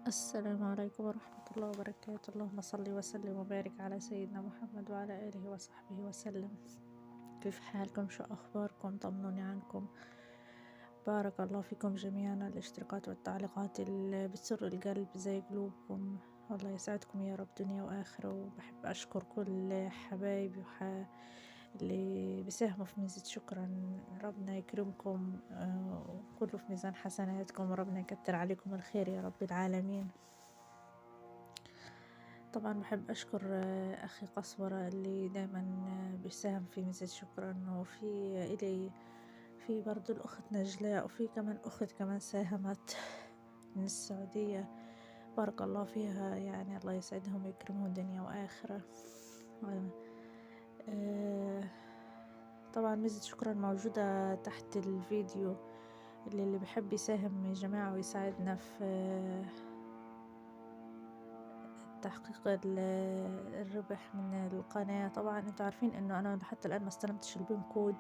السلام عليكم ورحمة الله وبركاته. اللهم صل وسلم وبارك على سيدنا محمد وعلى آله وصحبه وسلم. كيف حالكم؟ شو أخباركم؟ طمنوني عنكم. بارك الله فيكم جميعا على الاشتراكات والتعليقات اللي بتسر القلب زي قلوبكم. الله يسعدكم يا رب دنيا وآخرة. وبحب أشكر كل حبايبي اللي بيساهموا في ميزة شكرا. ربنا يكرمكم وكله في ميزان حسناتكم، وربنا يكتر عليكم الخير يا رب العالمين. طبعا بحب أشكر أخي قصورة اللي دايما بيساهم في ميزة شكرا، وفي إلي في برضو الأخت نجلاء، وفي كمان أخت كمان ساهمت من السعودية. بارك الله فيها، يعني الله يسعدهم ويكرمهم دنيا وآخرة. آه، طبعا ميزة شكرا موجودة تحت الفيديو. اللي بحب يساهم يا جماعة ويساعدنا في تحقيق الربح من القناة. طبعا انتوا عارفين انه انا حتى الان ما استلمتش البين كود،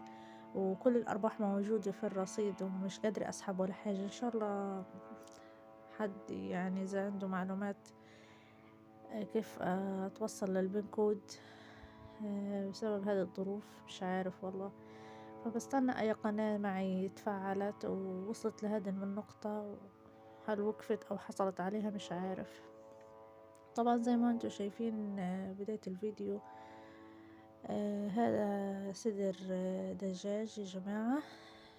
وكل الارباح موجودة في الرصيد ومش قادرة اسحب ولا حاجة. ان شاء الله حد يعني اذا عنده معلومات كيف اتوصل للبين كود بسبب هذه الظروف مش عارف والله. فبستنى اي قناة معي تفعلت ووصلت لهذه النقطة، هل وقفت او حصلت عليها مش عارف. طبعا زي ما انتم شايفين بداية الفيديو هذا صدر دجاج يا جماعة.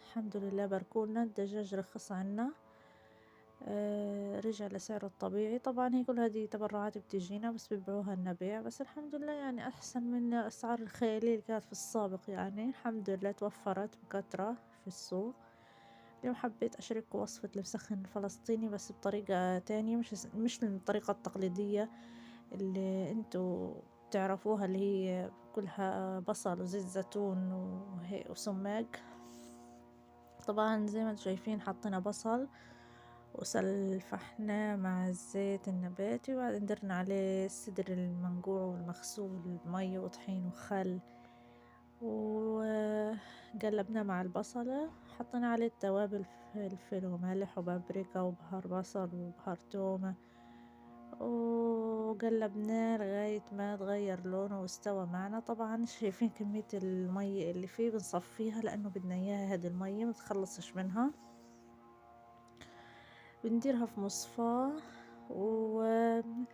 الحمد لله باركولنا، الدجاج رخص عنا رجع لسعره الطبيعي. طبعا هي كل هذه تبرعات بتجينا بس بيبيعوها لنا بيع، بس الحمد لله يعني أحسن من الأسعار الخيالية اللي كانت في السابق. يعني الحمد لله توفرت بكثرة في السوق. اليوم حبيت أشارككم وصفة المسخن الفلسطيني بس بطريقة تانية، مش الطريقة التقليدية اللي انتوا تعرفوها، اللي هي كلها بصل وزيت زيتون وسماق. طبعا زي ما انتم شايفين حطينا بصل وسلفحناه مع الزيت النباتي، وبعدين درنا عليه الصدر المنقوع والمغسول بمية وطحين وخل، وقلبناه مع البصلة. حطينا عليه التوابل فلفل وملح وبابريكا وبهار بصل وبهار تومة، وقلبناه لغاية ما تغير لونه واستوى معنا. طبعا شايفين كمية المية اللي فيه بنصفيها لأنه بدنا إياها هذه المية متخلصش منها. بنديرها في مصفاة ونبدأ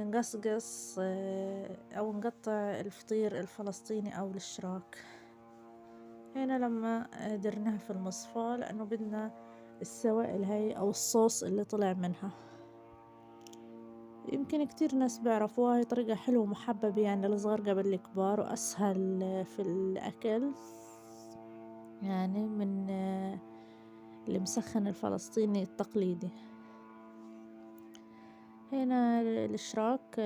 نقصقص أو نقطع الفطير الفلسطيني أو الشراك. هنا لما درناها في المصفاة لأنه بدنا السوائل هاي أو الصوص اللي طلع منها. يمكن كتير ناس بيعرفوها، هي طريقة حلوة ومحببة يعني للصغار قبل الكبار، وأسهل في الأكل يعني من المسخن الفلسطيني التقليدي. هنا الشراك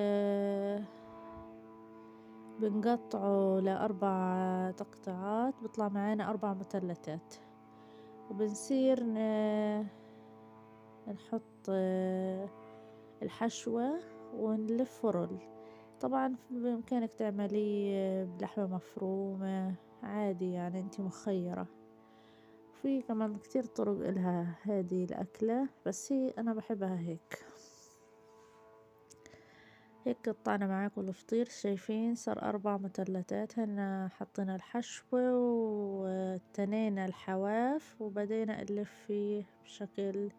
بنقطعه ل4 تقطيعات، بيطلع معانا 4 مثلثات، وبنصير نحط الحشوة ونلف فرن. طبعا بإمكانك تعمليه بلحمة مفرومة عادي، يعني انتي مخيرة. في كمان كتير طرق إلها هذه الأكلة، بس هي أنا بحبها هيك. هيك قطعنا معاكم الفطير، شايفين صار 4 مثلثات. هنا حطينا الحشوة وتنينا الحواف وبدينا نلف فيه بشكل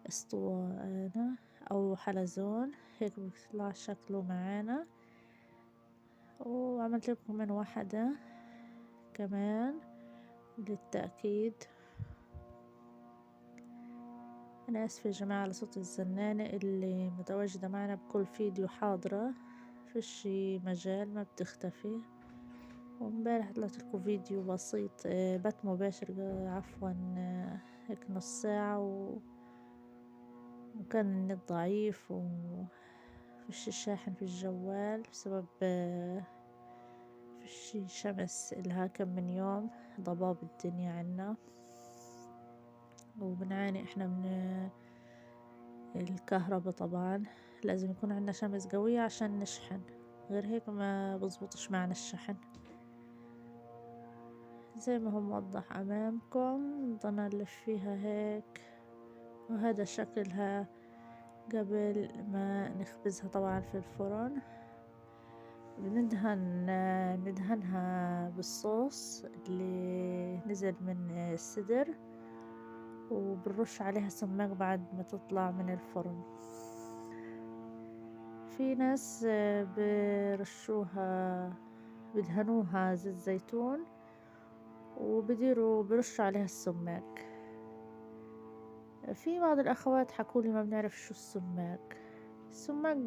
اسطوانة أو حلزون، هيك بيطلع شكله معانا. وعملت لكم من واحدة كمان للتأكيد. أنا آسفة يا جماعة على صوت الزنانة اللي متواجدة معنا بكل فيديو، حاضرة فيش مجال ما بتختفي. وامبارح طلعت لكم فيديو بسيط بث مباشر عفوا هيك نص ساعة وكان النت ضعيف وفيش شاحن في الجوال بسبب فيش شمس إلها كم من يوم، ضباب الدنيا عنا، وبنعاني احنا من الكهرباء. طبعا لازم يكون عندنا شمس قوية عشان نشحن، غير هيك ما بزبطش معنا الشحن. زي ما هو موضح امامكم، نضلنا نلف فيها هيك وهذا شكلها قبل ما نخبزها طبعا في الفرن. ندهنها بالصوص اللي نزل من الصدر، وبنرش عليها سماق بعد ما تطلع من الفرن. في ناس بدهنوها زيت زيتون برشوا عليها السماق. في بعض الأخوات حكولي ما بنعرف شو السماق. السماق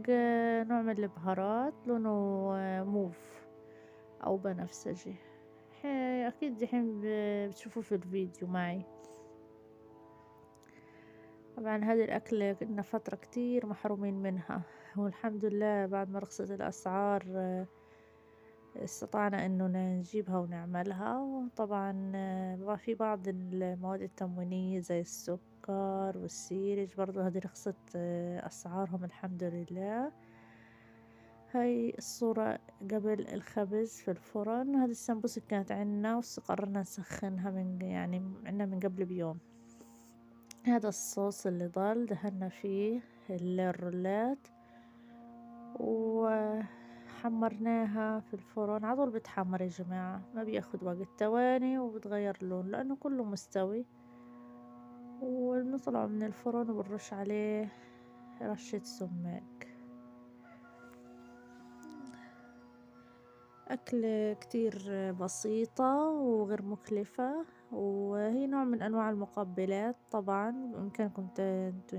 نوع من البهارات، لونه موف أو بنفسجي. أكيد دحين بتشوفوه في الفيديو معي. طبعا هذه الأكلة كنا فترة كتير محرومين منها، والحمد لله بعد ما رخصت الأسعار استطعنا إنه نجيبها ونعملها. وطبعا في بعض المواد التموينية زي السكر والسيرج برضو هذه رخصت أسعارهم الحمد لله. هاي الصورة قبل الخبز في الفرن. هذه السمبوسة كانت عنا قررنا نسخنها عنا من قبل بيوم. هذا الصوص اللي ضل دهنا فيه الرولات وحمرناها في الفرن. عطول بتحمر يا جماعة، ما بياخد وقت، ثواني وبتغير لون لأنه كله مستوي. ونطلعه من الفرن وبنرش عليه رشة سماق. أكلة كتير بسيطة وغير مكلفة، وهي نوع من أنواع المقبلات. طبعا بإمكانكم انتوا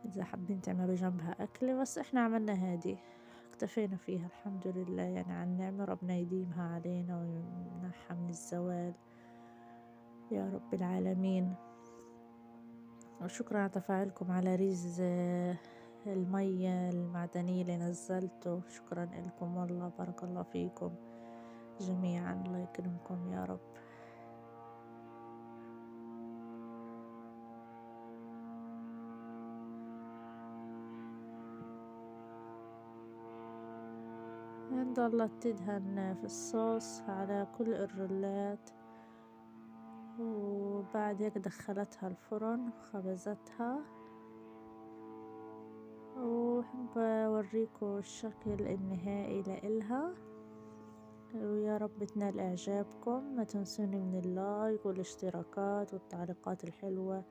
إذا حابين تعملوا جنبها أكلة، بس إحنا عملنا هادي اكتفينا فيها الحمد لله عن نعمة ربنا يديمها علينا ويمنحها من الزوال يا رب العالمين. وشكرا على تفاعلكم على ريز المية المعدنية اللي نزلته. شكرا لكم والله، بارك الله فيكم جميعا، الله يكرمكم يا رب. ضلت تدهن في الصوص على كل الرولات، وبعد هيك دخلتها الفرن وخبزتها. وحب أوريكم الشكل النهائي لإلها، ويا رب تنال إعجابكم. ما تنسوني من اللايك والاشتراكات والتعليقات الحلوة،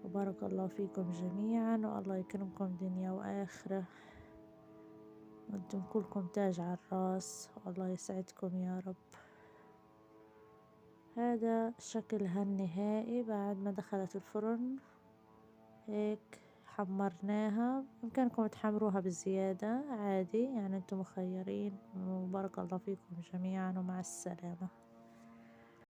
وبارك الله فيكم جميعا، والله يكرمكم دنيا وآخرة، وانتم كلكم تاج على الراس، والله يسعدكم يا رب. هذا شكلها النهائي بعد ما دخلت الفرن. هيك حمرناها، بإمكانكم تحمروها بزيادة عادي، انتم مخيرين. وبارك الله فيكم جميعا، ومع السلامة.